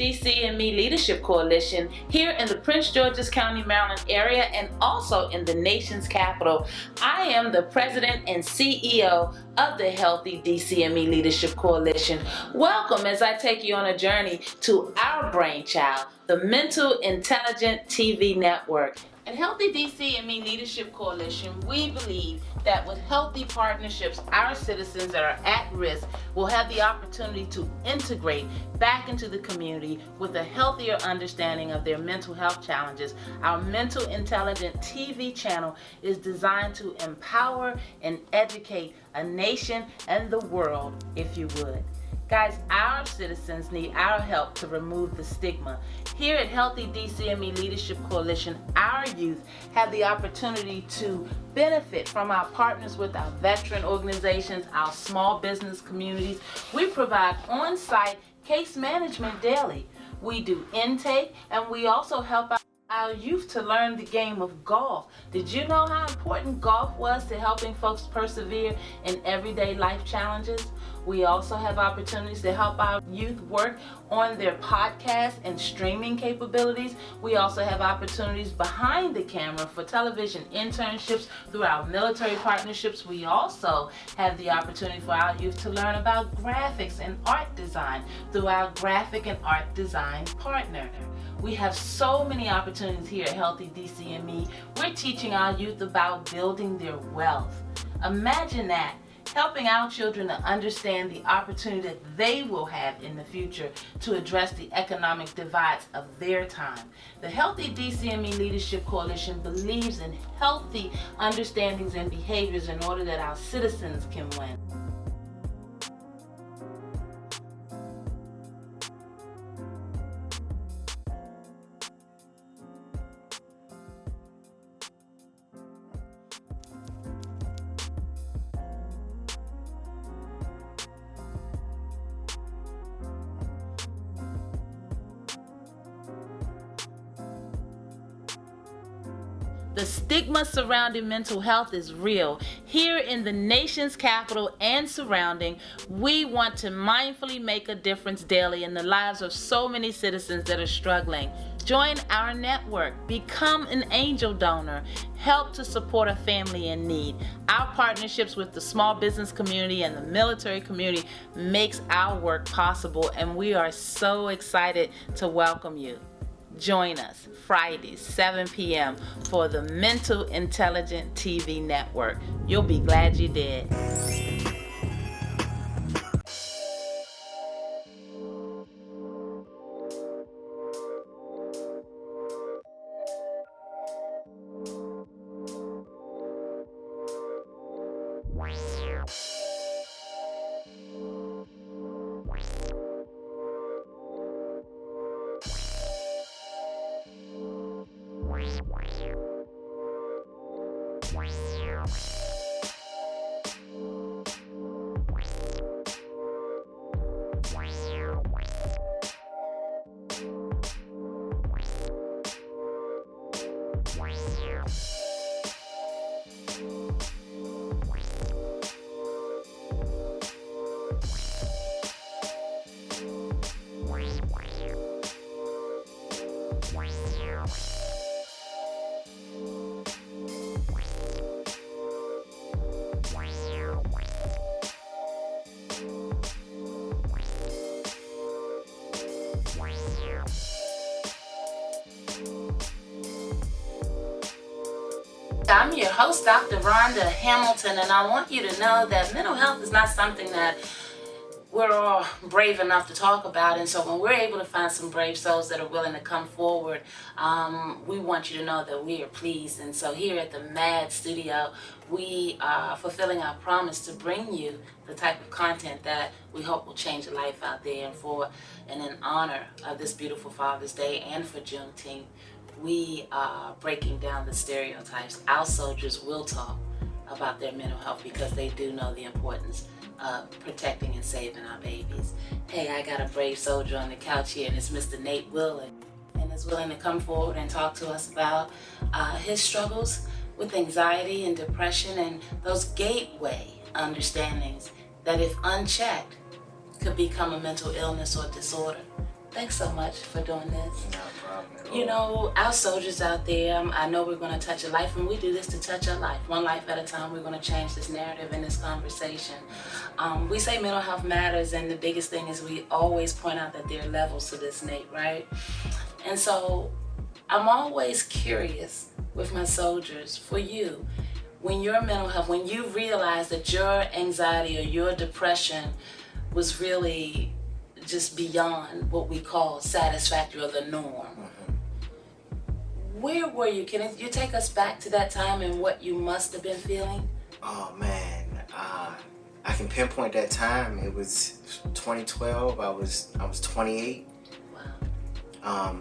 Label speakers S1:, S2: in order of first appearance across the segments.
S1: DCME Leadership Coalition here in the Prince George's County, Maryland area and also in the nation's capital. I am the president and CEO of the Healthy DCME Leadership Coalition. Welcome as I take you on a journey to our brainchild, the Mental Intelligent TV Network. At Healthy DCME Leadership Coalition, we believe that with healthy partnerships, our citizens that are at risk will have the opportunity to integrate back into the community with a healthier understanding of their mental health challenges. Our Mental Intelligent TV channel is designed to empower and educate a nation and the world, if you would. Guys, our citizens need our help to remove the stigma. Here at Healthy DCME Leadership Coalition, our youth have the opportunity to benefit from our partners with our veteran organizations, our small business communities. We provide on-site case management daily. We do intake, and we also help our youth to learn the game of golf. Did you know how important golf was to helping folks persevere in everyday life challenges? We also have opportunities to help our youth work on their podcast and streaming capabilities. We also have opportunities behind the camera for television internships through our military partnerships. We also have the opportunity for our youth to learn about graphics and art design through our graphic and art design partner. We have so many opportunities here at Healthy DCME. We're teaching our youth about building their wealth. Imagine that. Helping our children to understand the opportunity that they will have in the future to address the economic divides of their time. The Healthy DCME Leadership Coalition believes in healthy understandings and behaviors in order that our citizens can win. The stigma surrounding mental health is real. Here in the nation's capital and surrounding, we want to mindfully make a difference daily in the lives of so many citizens that are struggling. Join our network, become an angel donor, help to support a family in need. Our partnerships with the small business community and the military community makes our work possible, and we are so excited to welcome you. Join us Fridays, 7 p.m. for the Mental Intelligent TV Network. You'll be glad you did. I'm your host, Dr. Rhonda Hamilton, and I want you to know that mental health is not something that we're all brave enough to talk about. And so when we're able to find some brave souls that are willing to come forward, we want you to know that we are pleased. And so here at the MAD studio, we are fulfilling our promise to bring you the type of content that we hope will change your life out there. And in honor of this beautiful Father's Day and for Juneteenth, we are breaking down the stereotypes. Our soldiers will talk about their mental health because they do know the importance of protecting and saving our babies. Hey, I got a brave soldier on the couch here, and it's Mr. Nate Willard, and is willing to come forward and talk to us about his struggles with anxiety and depression and those gateway understandings that, if unchecked, could become a mental illness or disorder. Thanks so much for doing this.
S2: No problem at all.
S1: You know, our soldiers out there, I know we're going to touch a life, and we do this to touch a life. One life at a time, we're going to change this narrative in this conversation. We say mental health matters, and the biggest thing is we always point out that there are levels to this, Nate, right? And so I'm always curious with my soldiers, for you, when your mental health, when you realize that your anxiety or your depression was really just beyond what we call satisfactory or the norm. Where were you? Can you take us back to that time and what you must have been feeling?
S2: Oh man, I can pinpoint that time. It was 2012. I was 28.
S1: Wow.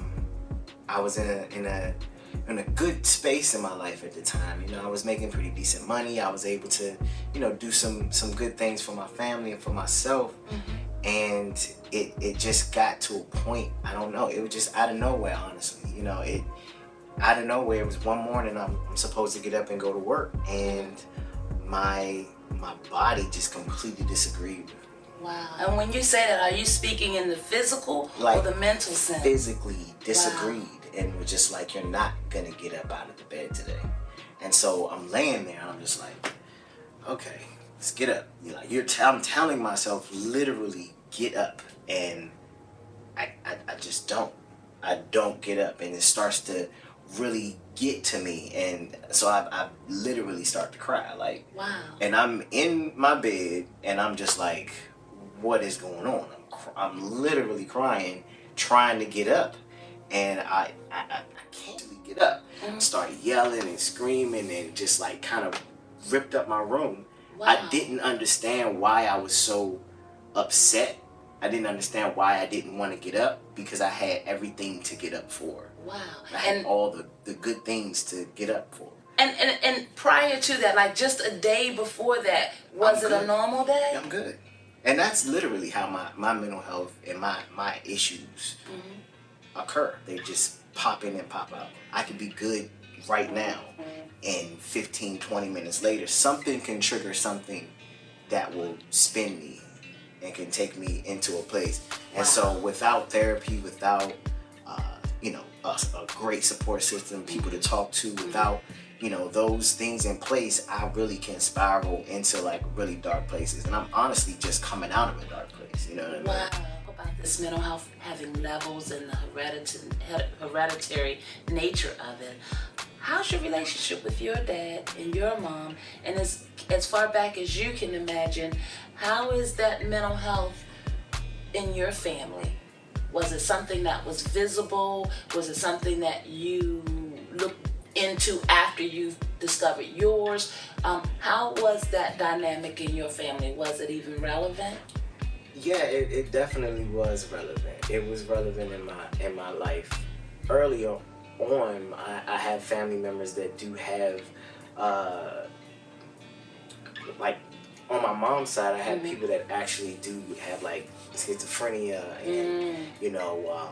S2: I was in a good space in my life at the time. You know, I was making pretty decent money. I was able to, you know, do some good things for my family and for myself. And it just got to a point, I don't know, it was just out of nowhere, honestly. You know, it out of nowhere. It was one morning I'm supposed to get up and go to work, and my body just completely disagreed with me.
S1: Wow. And when you say that, are you speaking in the physical or
S2: Like,
S1: the mental sense?
S2: Physically disagreed, and was just like, you're not gonna get up out of the bed today. And so I'm laying there and I'm just like, okay, let's get up. You know, I'm telling myself literally get up, and I just don't. I don't get up, and it starts to really get to me, and so I literally start to cry, like,
S1: wow.
S2: and I'm in my bed and I'm just like, what is going on? I'm literally crying, trying to get up, and I can't really get up. Started yelling and screaming and just like kind of ripped up my room.
S1: Wow.
S2: I didn't understand why I was so upset. I didn't understand why I didn't want to get up, because I had everything to get up for.
S1: Wow.
S2: I had all the good things to get up for.
S1: And prior to that, like just a day before that, was it a normal day?
S2: I'm good. And that's literally how my mental health and my issues occur. They just pop in and pop out. I could be good right now, and 15, 20 minutes later, something can trigger something that will spin me and can take me into a place. And so without therapy, without you know, a great support system, people to talk to, without, you know, those things in place, I really can spiral into like really dark places. And I'm honestly just coming out of a dark place, you know what I mean?
S1: Wow. About this mental health having levels and the hereditary nature of it. How's your relationship with your dad and your mom? And as far back as you can imagine, how is that mental health in your family? Was it something that was visible? Was it something that you looked into after you discovered yours? How was that dynamic in your family? Was it even relevant?
S2: Yeah, it definitely was relevant. It was relevant in my life. Early on, I have family members that do have, like, on my mom's side, I have people that actually do have like schizophrenia and you know,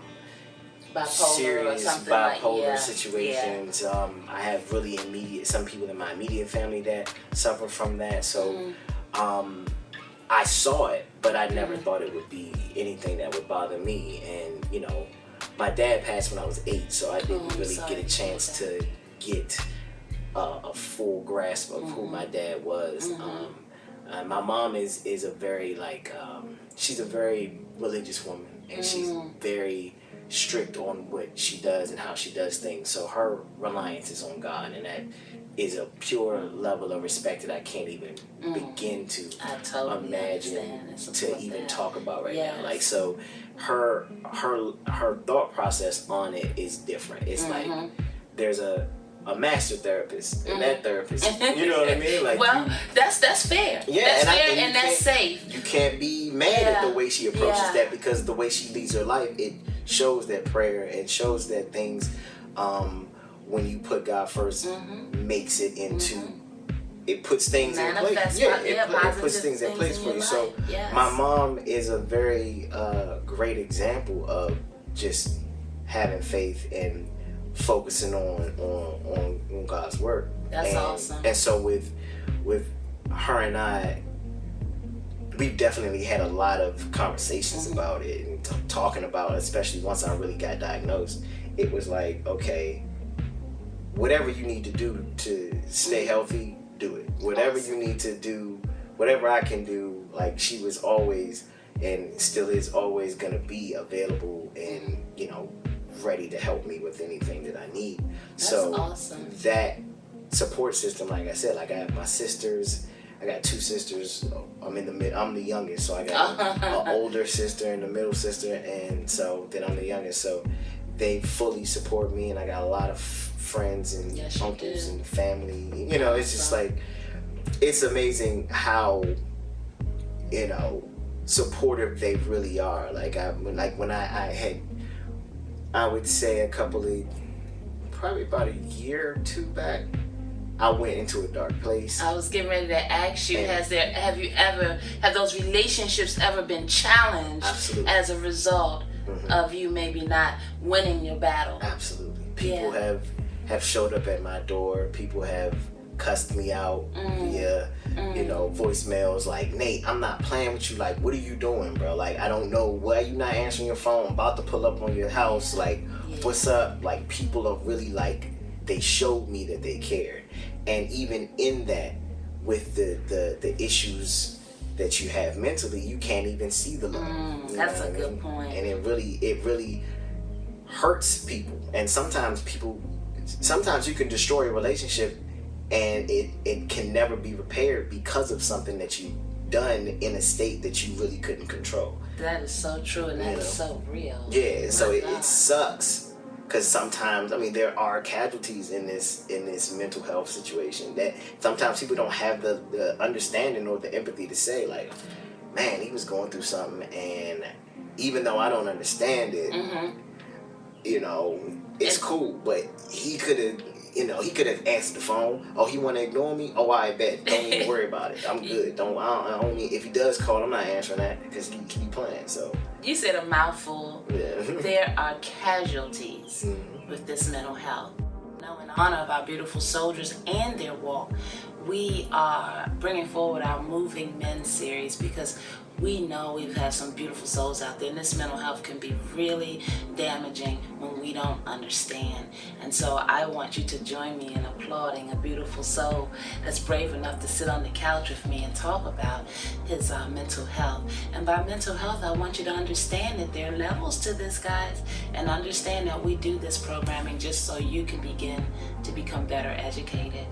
S1: Bipolar
S2: serious
S1: or something
S2: bipolar
S1: like,
S2: situations. I have really some people in my immediate family that suffer from that. So I saw it, but I never thought it would be anything that would bother me. And you know, my dad passed when I was 8, so I didn't really get a chance to get a full grasp of who my dad was. My mom is a very like she's a very religious woman, and she's very strict on what she does and how she does things. So her reliance is on God, and that is a pure level of respect that I can't even begin to imagine to even talk about right now. Like, so her thought process on it is different. It's like there's a master therapist and that therapist, you know what I mean? Like,
S1: well, that's fair.
S2: Yeah,
S1: that's
S2: and
S1: fair, and that's safe.
S2: You can't be mad at the way she approaches that, because the way she leads her life, it shows that prayer and shows that things, when you put God first, makes it into, it puts things in place. Yeah, it puts things in place for you. So my mom is a very great example of just having faith and focusing on God's word.
S1: That's awesome.
S2: And so with her and I, we've definitely had a lot of conversations about it and talking about it, especially once I really got diagnosed. It was like, okay, whatever you need to do to stay healthy, do it. Whatever you need to do, whatever I can do, like, she was always and still is always going to be available and, you know, ready to help me with anything that I need.
S1: That's
S2: so
S1: awesome.
S2: That support system, like I said, like I have my sisters. I got 2 sisters. I'm the youngest, so I got an older sister and a middle sister, and so then I'm the youngest. So they fully support me, and I got a lot of friends and uncles and family. You know, it's just like, it's amazing how, you know, supportive they really are. Like when I would say probably about a year or 2 back, I went into a dark place.
S1: I was getting ready to ask you, have those relationships ever been challenged as a result of you maybe not winning your battle?
S2: Absolutely. People have showed up at my door. People have cussed me out via, you know, voicemails like, Nate, I'm not playing with you. Like, what are you doing, bro? Like, I don't know. Why are you not answering your phone? I'm about to pull up on your house. Like, what's up? Like, people are really like, they showed me that they cared. And even in that, with the issues that you have mentally, you can't even see the love.
S1: That's a good point.
S2: And it really hurts people. And sometimes you can destroy a relationship and it can never be repaired because of something that you've done in a state that you really couldn't control.
S1: That is so true, and that is so real.
S2: Yeah, so it sucks. Because sometimes, I mean, there are casualties in this mental health situation that sometimes people don't have the understanding or the empathy to say, like, man, he was going through something, and even though I don't understand it, you know, it's cool, but he could have answered the phone. Oh, he want to ignore me? Oh, I bet. Don't even worry about it. I'm good. I don't need, if he does call, I'm not answering that because he keep playing, so.
S1: You said a mouthful.
S2: Yeah.
S1: There are casualties with this mental health. Now, in honor of our beautiful soldiers and their walk, we are bringing forward our Moving Men series because we know we've had some beautiful souls out there, and this mental health can be really damaging when we don't understand. And so I want you to join me in applauding a beautiful soul that's brave enough to sit on the couch with me and talk about his mental health. And by mental health, I want you to understand that there are levels to this, guys, and understand that we do this programming just so you can begin to become better educated.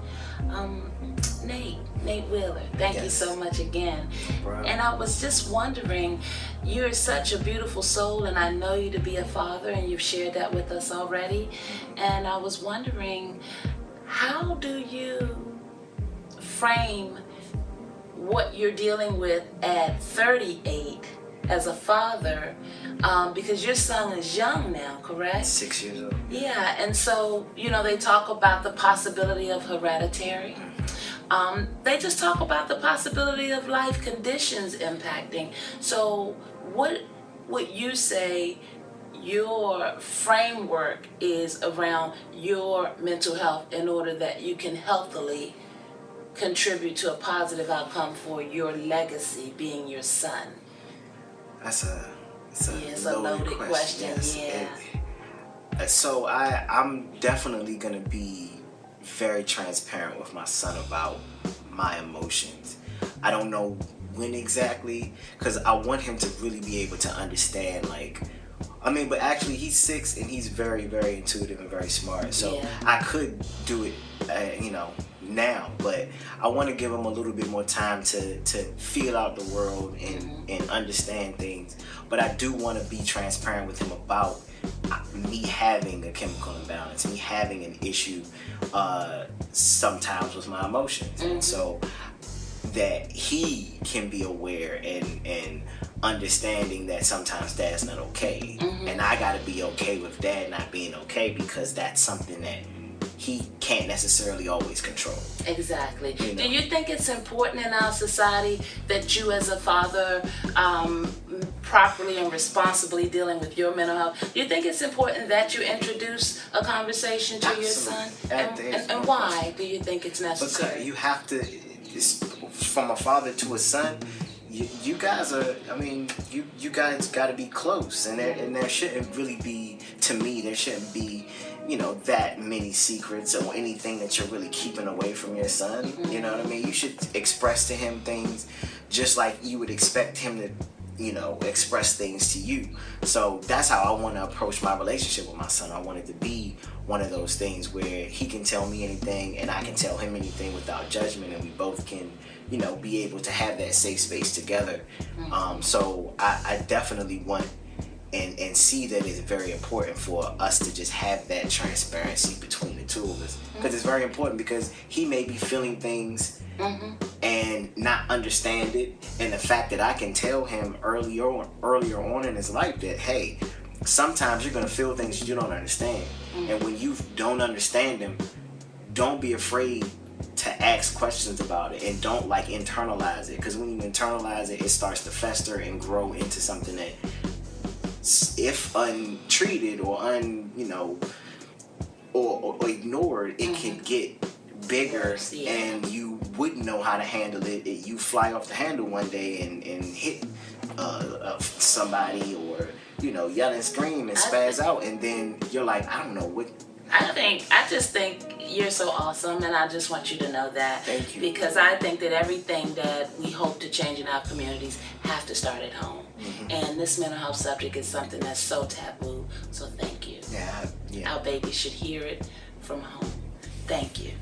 S1: Nate Wheeler, thank you so much again. And I was just wondering, you're such a beautiful soul, and I know you to be a father, and you've shared that with us already. And I was wondering, how do you frame what you're dealing with at 38 as a father, because your son is young now, correct?
S2: 6 years old.
S1: Yeah, and so, you know, they talk about the possibility of hereditary. They just talk about the possibility of life conditions impacting. So what would you say your framework is around your mental health in order that you can healthily contribute to a positive outcome for your legacy, being your son?
S2: It's a
S1: loaded question.
S2: Yes.
S1: Yeah.
S2: So I'm definitely gonna be very transparent with my son about my emotions. I don't know when exactly, because I want him to really be able to understand, like, I mean, but actually he's 6 and he's very, very intuitive and very smart. So I could do it, you know, now, but I want to give him a little bit more time to feel out the world and understand things. But I do want to be transparent with him about me having a chemical imbalance, me having an issue sometimes with my emotions. And so that he can be aware and understanding that sometimes dad's not okay. And I gotta be okay with dad not being okay, because that's something that he can't necessarily always control.
S1: Exactly. You know? Do you think it's important in our society that you as a father properly and responsibly dealing with your mental health? Do you think it's important that you introduce a conversation to your son? And why do you think it's necessary?
S2: Because you have to, from a father to a son, you guys are. I mean, you guys got to be close, and there shouldn't really be. To me, there shouldn't be, that many secrets or anything that you're really keeping away from your son. You know what I mean? You should express to him things just like you would expect him to, express things to you. So that's how I want to approach my relationship with my son. I want it to be one of those things where he can tell me anything and I can tell him anything without judgment, and we both can, be able to have that safe space together. So I definitely want and see that it's very important for us to just have that transparency between the two of us, because it's very important, because he may be feeling things and not understand it, and the fact that I can tell him earlier on in his life that, hey, sometimes you're going to feel things you don't understand, and when you don't understand them, don't be afraid to ask questions about it, and don't internalize it, because when you internalize it, it starts to fester and grow into something that, if untreated or or ignored, it can get bigger, and you wouldn't know how to handle it. You fly off the handle one day and hit somebody, or yell and scream and spaz out, and then you're like, I don't know what.
S1: I just think you're so awesome, and I just want you to know that.
S2: Thank you.
S1: Because I think that everything that we hope to change in our communities have to start at home. And this mental health subject is something that's so taboo. So thank you.
S2: Yeah.
S1: Our babies should hear it from home. Thank you.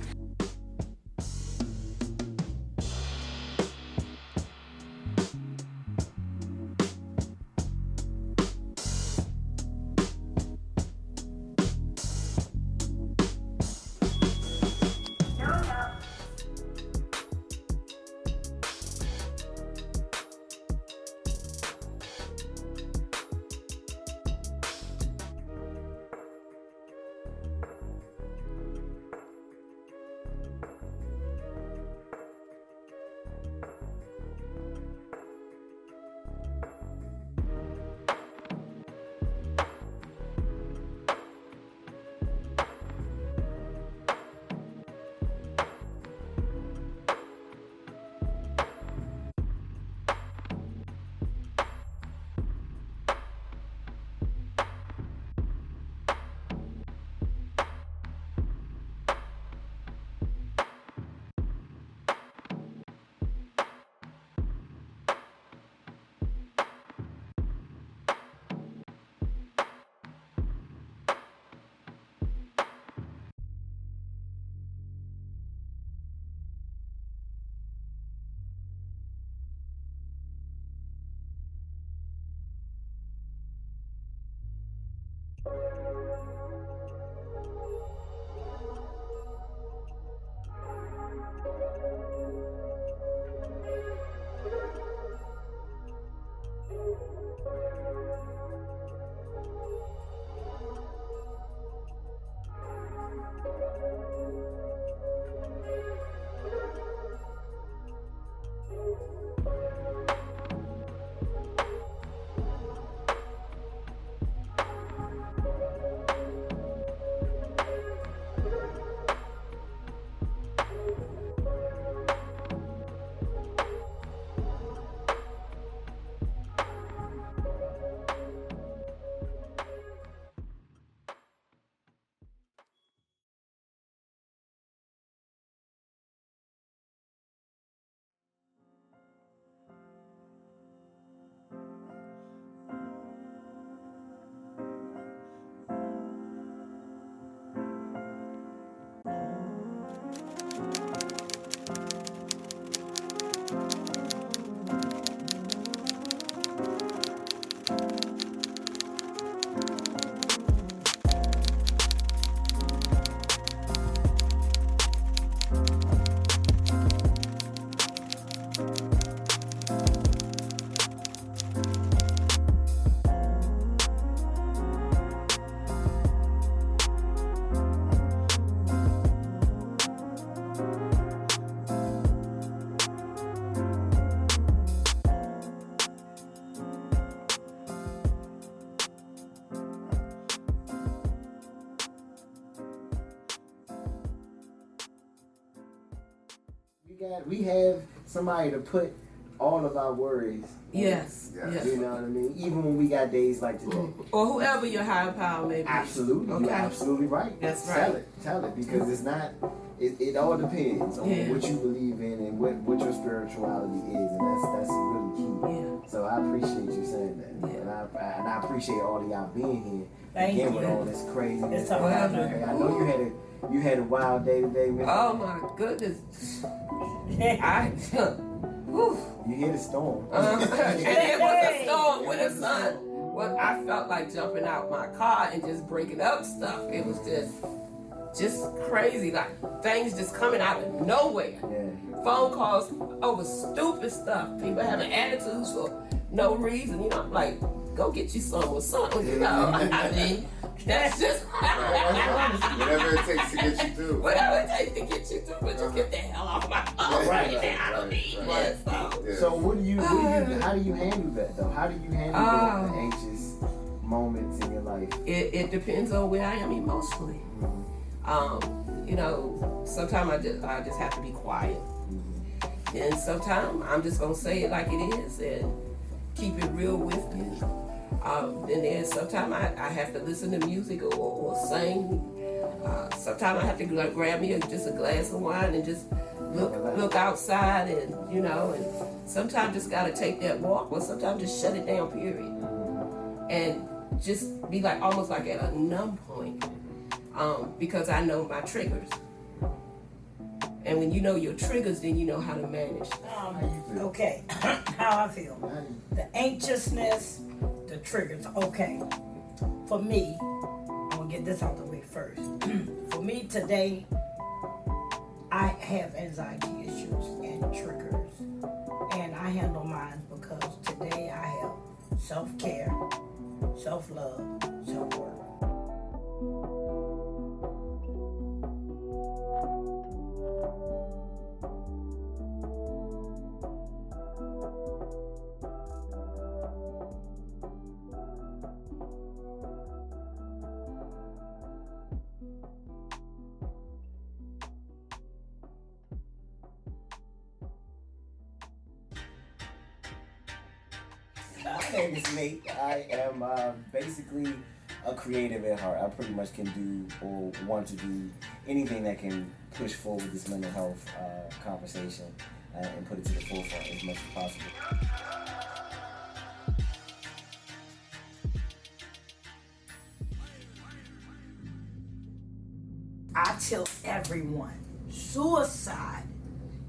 S2: We have somebody to put all of our worries.
S3: Yes.
S2: You know what I mean? Even when we got days like today.
S3: Or whoever your higher power may be.
S2: Absolutely.
S3: Okay.
S2: You're absolutely right.
S3: That's right.
S2: Tell it. Because it's not, it all depends on what you believe in and what your spirituality is. And that's really key.
S3: Yeah.
S2: So I appreciate you saying that. Yeah. And I appreciate all of y'all being here.
S4: Thank
S2: Again,
S4: you.
S2: with all this craziness.
S4: It's a pleasure.
S2: Okay, I know you had a wild day today, Miss.
S3: Oh my goodness.
S2: You hear the storm.
S3: And it was a storm with a sun. Well, I felt like jumping out my car and just breaking up stuff. It was just crazy. Like things just coming out of nowhere.
S2: Yeah.
S3: Phone calls over stupid stuff. People having attitudes for no reason. You know, I'm like, go get you some or something. You know, I mean, that's just
S5: whatever it takes to get you through.
S3: Whatever it takes to get you through, but just get the hell off my car right now. I don't need this.
S2: So how do you handle that though? How do you handle the anxious moments in your life?
S3: It depends on where I am emotionally. You know, sometimes I just have to be quiet. And sometimes I'm just gonna say it like it is and keep it real with me. And then sometimes I have to listen to music or sing. Sometimes I have to grab me just a glass of wine and just look outside and, you know, and sometimes just gotta take that walk or sometimes just shut it down, period. And just be like almost like at a numb point because I know my triggers. And when you know your triggers, then you know how to manage.
S4: Okay, how I feel. The anxiousness, the triggers. Okay, for me, I'm gonna get this out the way first. For me today, I have anxiety issues and triggers, and I handle mine because today I have self-care, self-love, self-work.
S2: My name is Nate. I am basically a creative at heart. I pretty much can do or want to do anything that can push forward this mental health conversation and put it to the forefront as much as possible.
S4: I tell everyone, suicide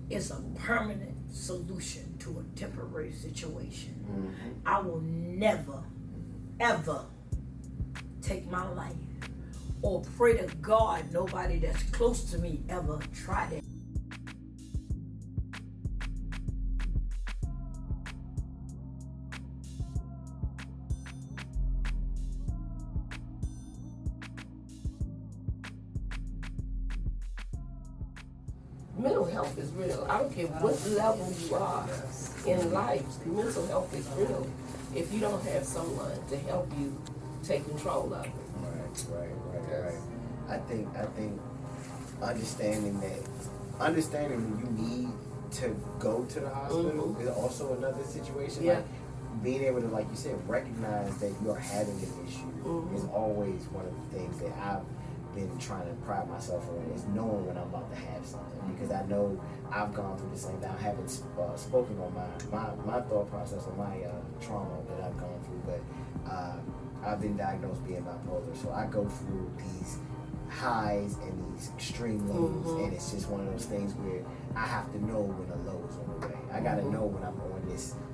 S4: is a permanent solution to a temporary situation. I will never, ever take my life or pray to God nobody that's close to me ever tried it.
S3: Mental health is real. I don't care what level you are in life, mental health is real. If you don't have someone to help you take control of it.
S2: Right. I think understanding when you need to go to the hospital is also another situation.
S3: Yeah.
S2: Like being able to, like you said, recognize that you're having an issue is always one of the things that I've been trying to pride myself on, is knowing when I'm about to have something, because I know I've gone through the same thing. I haven't spoken on my thought process or my trauma that I've gone through, but I've been diagnosed being bipolar, so I go through these highs and these extreme lows, and it's just one of those things where I have to know when a low is on the way. I gotta know when I'm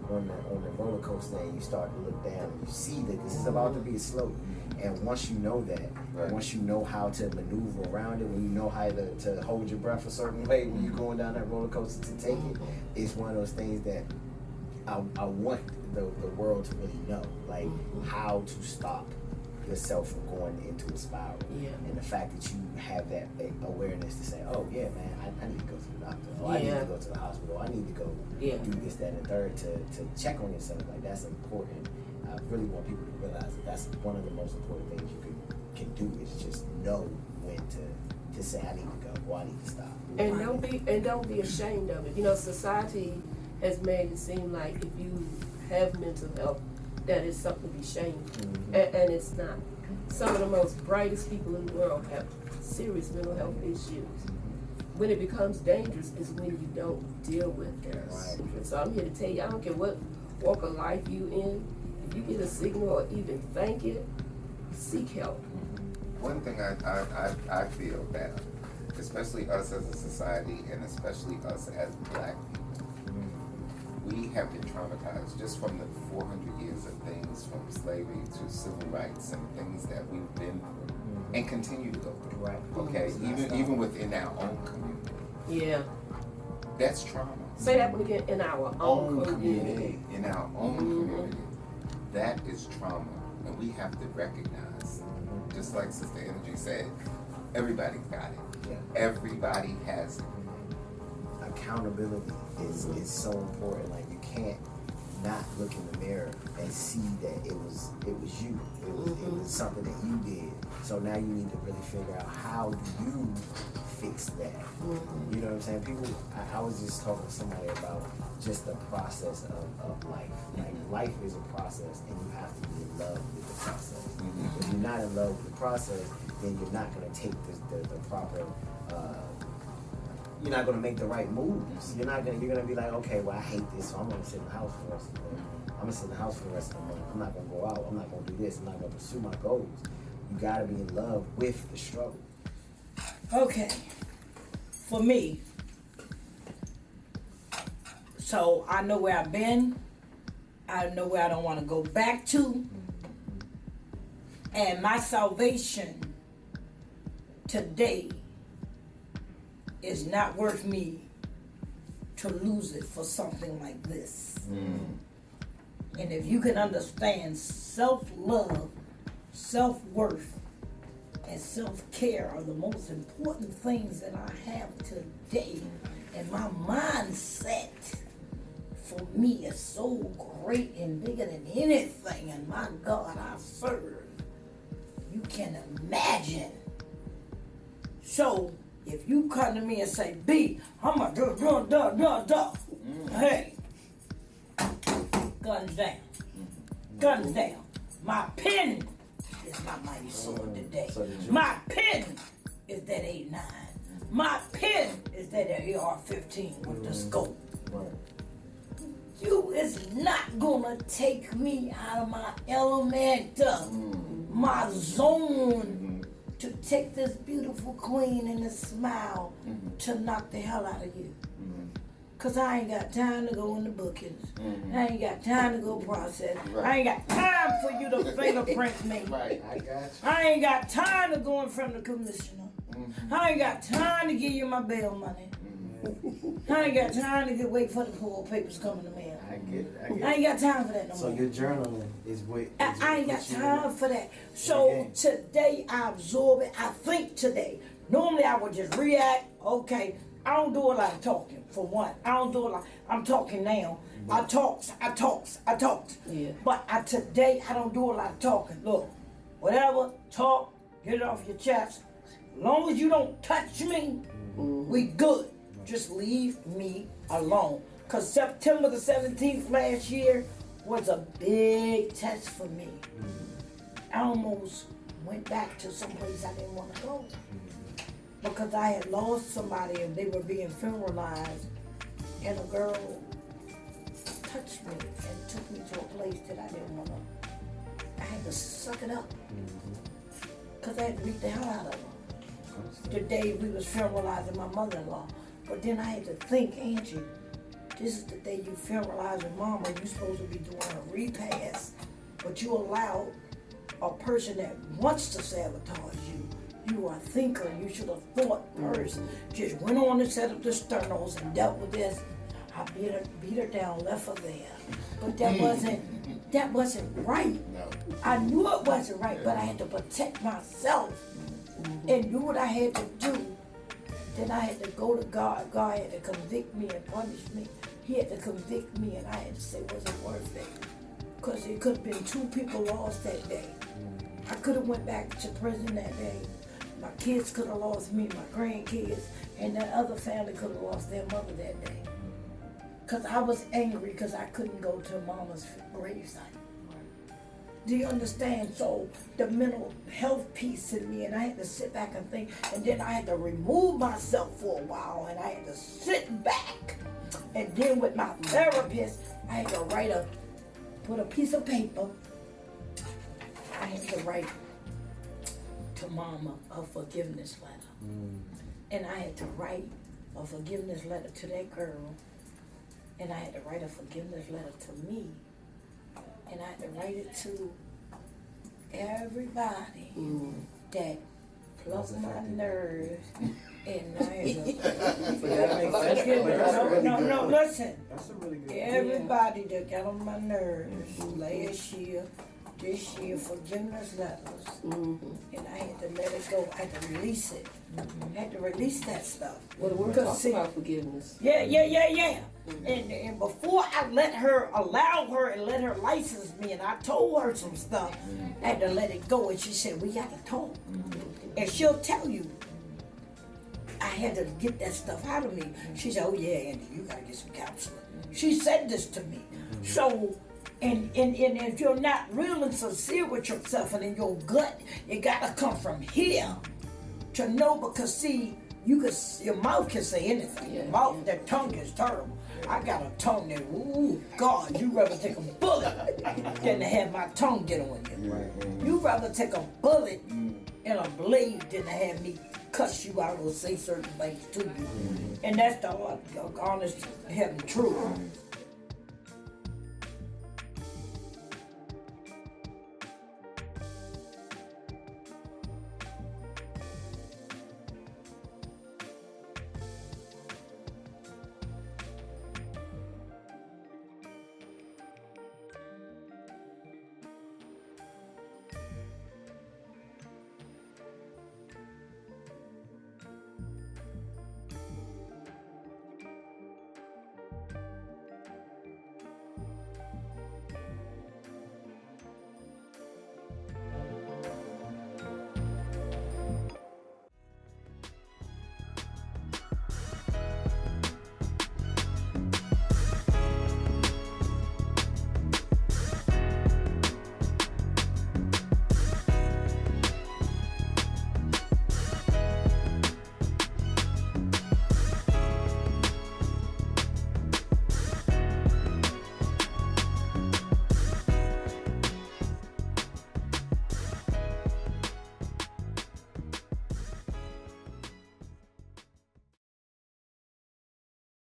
S2: on the roller coaster and you start to look down and you see that this is about to be a slope. And once you know that, once you know how to maneuver around it, when you know how to hold your breath a certain way when you're going down that roller coaster to take it, it's one of those things that I want the world to really know, like how to stop yourself from going into a spiral. And the fact that you have that awareness to say, oh yeah, man, I need to go to the doctor, or I need to go to the hospital, I need to go do this, that, and the third to check on yourself. Like, that's important. I really want people to realize that that's one of the most important things you can do, is just know when to say I need to go or I need to stop.
S3: And don't be ashamed of it. You know, society has made it seem like if you have mental health, that is something to be shamed, and it's not. Some of the most brightest people in the world have serious mental health issues. When it becomes dangerous is when you don't deal with it.
S2: Yes.
S3: And so I'm here to tell you, I don't care what walk of life you in, if you get a signal or even think it, seek help.
S5: One thing I feel that, especially us as a society and especially us as Black people, we have been traumatized just from the 400 years of things, from slavery to civil rights and things that we've been through and continue to go through.
S2: Right.
S5: Okay, even within our own community,
S3: Yeah.
S5: that's trauma.
S3: Say that one again, in our own community.
S5: In our own community, that is trauma, and we have to recognize, just like Sister Energy said, everybody's got it.
S2: Yeah.
S5: Everybody has it.
S2: Accountability is so important. Like, you can't not look in the mirror and see that it was you. It was something that you did. So now you need to really figure out, how do you fix that? You know what I'm saying? People, I was just talking to somebody about just the process of life. Like, life is a process, and you have to be in love with the process. If you're not in love with the process, then you're not going to take the proper you're not gonna make the right moves. You're gonna be like, okay, well, I hate this, so I'm gonna sit in the house for the rest of the day. I'm gonna sit in the house for the rest of the month. I'm not gonna go out. I'm not gonna do this. I'm not gonna pursue my goals. You gotta be in love with the struggle.
S4: Okay. For me, so I know where I've been. I know where I don't want to go back to. And my salvation today is not worth me to lose it for something like this. And if you can understand self-love, self-worth, and self-care are the most important things that I have today, and my mindset for me is so great and bigger than anything, and my God I serve, you can imagine. So if you come to me and say, B, I'm a hey, guns down. Guns down. My pen is my mighty sword today. My pen is that 8.9. My pen is that AR-15 with the scope. You is not gonna take me out of my element, my zone, to take this beautiful queen and this smile to knock the hell out of you. Cause I ain't got time to go in the bookings. I ain't got time to go process. I ain't got time for you to fingerprint me.
S5: Right, I got you.
S4: I ain't got time to go in front of the commissioner. I ain't got time to give you my bail money. I ain't got time to wait for the pool papers coming to mail.
S2: I get it.
S4: I ain't got time for that no more.
S2: So your journaling is what?
S4: I ain't got time for that. So today I absorb it. I think today. Normally I would just react. Okay, I don't do a lot of talking. For one, I don't do a lot. I'm talking now. I talks.
S3: Yeah.
S4: But today I don't do a lot of talking. Look, whatever, talk, get it off your chest. As long as you don't touch me, we good. Just leave me alone. Because September the 17th last year was a big test for me. I almost went back to some place I didn't want to go. Because I had lost somebody and they were being funeralized. And a girl touched me and took me to a place that I didn't want to. I had to suck it up. Because I had to beat the hell out of her. The day we was funeralizing my mother-in-law. But then I had to think, Angie, this is the day you funeralize your mama. You're supposed to be doing a repast. But you allow a person that wants to sabotage you. You are a thinker. You should have thought first. Just went on and set up the sternos and dealt with this. I beat her down, left her there. But that wasn't right.
S5: No.
S4: I knew it wasn't right, but I had to protect myself and do what I had to do. Then I had to go to God. God had to convict me and punish me. He had to convict me, and I had to say, was it worth it? Because it could have been 2 people lost that day. I could have went back to prison that day. My kids could have lost me, my grandkids, and that other family could have lost their mother that day. because I was angry because I couldn't go to Mama's gravesite. Do you understand? So the mental health piece in me, and I had to sit back and think, and then I had to remove myself for a while, and I had to sit back, and then with my therapist, I had to put a piece of paper. I had to write to Mama a forgiveness letter, and I had to write a forgiveness letter to that girl, and I had to write a forgiveness letter to me. And I had to write it to everybody that plucked my nerves. And I had to, no, listen.
S6: That's a really good
S4: Everybody that got on my nerves last year, this year, forgiveness letters. And I had to let it go. I had to release it. I had to release that stuff.
S3: Well, we're talking about forgiveness.
S4: Yeah. And before I allow her and let her license me, and I told her some stuff, I had to let it go. And she said, we got to talk. And she'll tell you, I had to get that stuff out of me. She said, oh yeah, Andy, you got to get some counseling. She said this to me. So, and if you're not real and sincere with yourself and in your gut, it got to come from here to know, because see, your mouth can say anything. Your mouth, that tongue is terrible. I got a tongue that, ooh, God, you rather take a bullet than to have my tongue get on you. You rather take a bullet and a blade than to have me cuss you out or say certain things to you. And that's the honest, heaven truth.